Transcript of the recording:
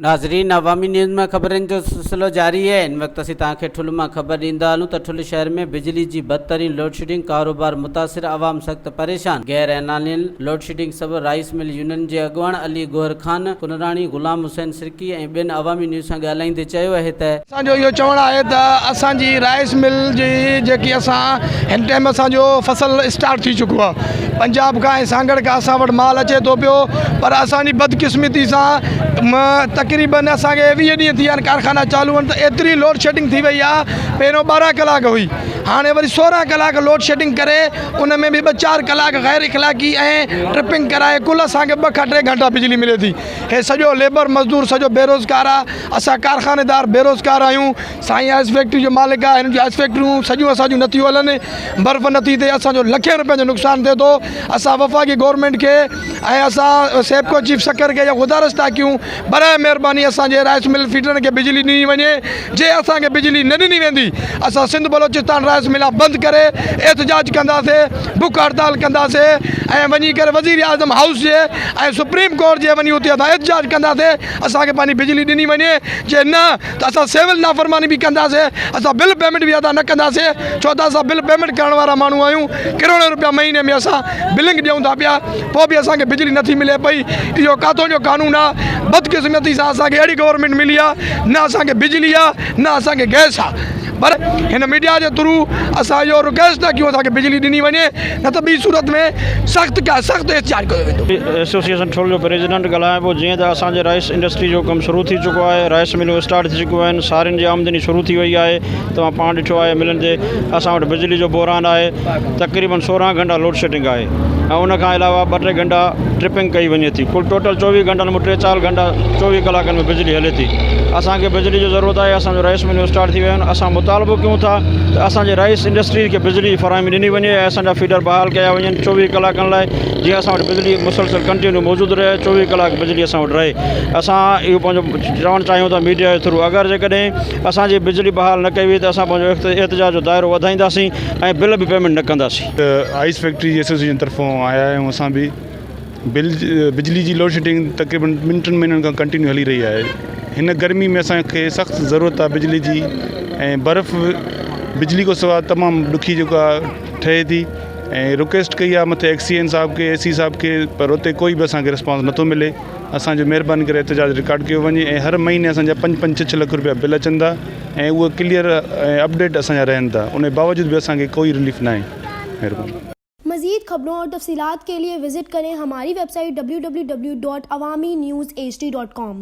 नाज़रीन, अवामी न्यूज़ में खबरन जो सिलसिलो जारी है। इन वक्त असीं तव्हांखे ठुल में खबर ॾींदा हलूं त ठुल शहर में बिजली जी بدترين लॉडशेडिंग, क़ारोबार मुतासिर, आवाम सख्त परेशान। गैर ऐलानियल लॉडशेडिंग सबब राइस मिल यूनियन जे अॻुवाण अली गोहर खान कुनराणी, गुलाम हुसैन सिरकी ऐं ॿियनि अवामी न्यूज़ सां ॻाल्हाईंदे चयो आहे त असांजो इहो चवणु आहे त असांजी राइस मिल जी जेकी असां हिन टाइम असांजो फसल स्टार्ट थी चुको आहे। पंजाब खां ऐं सांगड़ खां असां वटि माल अचे थो पियो, पर असांजी बदकिस्मती सां तक़रीबन असांखे 20 ॾींहं थी विया आहिनि कारखाना चालू आहिनि त एतिरी लोड शेडिंग थी वई आहे। पहिरियों 12 कलाक हुई, हाणे वरी 16 कलाक लोड शेडिंग करे उन में बि 2-4 कलाक गैर इख़लाक़ी ऐं ट्रिपिंग कराए कुल असांखे 2 खां 3 घंटा बिजली मिले थी। हे सॼो लेबर मज़दूर सॼो बेरोज़गार आहे। असां कारखानेदार बेरोज़गार आहियूं। साईं आइस फैक्ट्री जो मालिक आहे, हिन जी आइस फैक्ट्रियूं सॼियूं असांजूं नथियूं हलनि, बर्फ़ नथी थिए, असांजो लखे रुपए जो नुक़सानु थिए थो। असां वफ़ाक़ी गवर्नमेंट खे ऐं असां सेपको चीफ सकर खे गुज़ारिश था कयूं, बराए महिरबानी असांजे राइस मिल फीडरनि खे बिजली ॾिनी वञे। जे असांखे बिजली न ॾिनी वेंदी असां सिंध बलोचिस्तान राइस मिलां बंदि करे एहतजाज कंदासीं, बुख हड़ताल कंदासीं ऐं वञी करे वज़ीर आज़म हाउस जे ऐं सुप्रीम कोर्ट जे वञी उते असां एहतजाज कंदासीं, असांखे पंहिंजी बिजली ॾिनी वञे। जे न त असां सिविल नाफ़रमानी बि कंदासीं, असां बिल पेमेंट बि अदा न कंदासीं, छो त असां बिल पेमेंट करण वारा माण्हू आहियूं। करोड़ों रुपया महीने में असां बिलिंग ॾियूं था पिया, पोइ बि असांखे बिजली नथी मिले पई। इहो काथों जो कानून आहे? बदकिस्मती सां असांखे अहिड़ी गवर्नमेंट मिली आहे, न असांखे बिजली आहे न असांखे गैस आहे। पर हिन मीडिया जे थ्रू असां इहो रिक्वेस्ट था कयूं असांखे बिजली ॾिनी वञे, न त ॿी सूरत में सख़्त खां सख़्तु एहतजाज कयो वेंदो। एसोसिएशन ठुल जो प्रेसिडेंट ॻाल्हायां पियो। जीअं त असांजे राइस इंडस्ट्री जो कमु शुरू थी चुको आहे, राइस मिलूं स्टार्ट थी चुकियूं आहिनि, सारियुनि जी आमदनी शुरू थी वई आहे। तव्हां पाण ॾिठो आहे मिलनि ते असां वटि बिजली जो बहरान आहे, तक़रीबन 16 घंटा लोड शेडिंग आहे ऐं उनखां अलावा 2-3 घंटा ट्रिपिंग कई वञे थी। कुल टोटल 24 घंटनि में 3-4 घंटा 24 कलाकनि में बिजली हले थी। असांखे बिजली जी ज़रूरत आहे। असांजो राइस मिलूं स्टार्ट थी विया आहिनि। असां मुतालबो कयूं था त असांजे राइस इंडस्ट्री खे बिजली फ़राहमी ॾिनी वञे ऐं असांजा फीडर बहाल कया वञनि 24 कलाकनि लाइ, जीअं असां वटि बिजली मुसलसल कंटिन्यू मौजूदु रहे, 24 कलाक बिजली असां वटि रहे। असां इहो पंहिंजो चवणु चाहियूं था मीडिया जे थ्रू, अगरि जेकॾहिं असांजी बिजली बहाल न कई वई त असां पंहिंजो एहतजाज जो दाइरो वधाईंदासीं ऐं बिल बि पेमेंट न कंदासीं। आइस फैक्ट्री जी एसोसिएशन तरफ़ों आया आहियूं असां बि। बिजली जी लोड शेडिंग तक़रीबन 2 महीननि खां कंटिन्यू हली रही आहे। हिन गर्मी में असांखे सख़्तु ज़रूरत आहे बिजली जी, ऐं बर्फ़ बिजली खां सवाइ तमामु ॾुखी जेका ठहे थी। ऐं रिक्वेस्ट कई आहे मथे एक्सीएन साहब खे, एसी साहब खे, पर उते कोई बि असांखे रिस्पॉन्स नथो मिले। असांजो महिरबानी करे एहतजाज रिकॉर्ड कयो वञे ऐं हर महीने असांजा 5-6 लख रुपया बिल अचनि था ऐं उहे क्लियर ऐं अपडेट असांजा रहनि था। उन बावजूद भी असांखे कोई रिलीफ न आहे। महिरबानी। मज़ीद खबरों और तफसीलात के लिए विजिट करें हमारी वेबसाइट www.awamiNewsHD.com।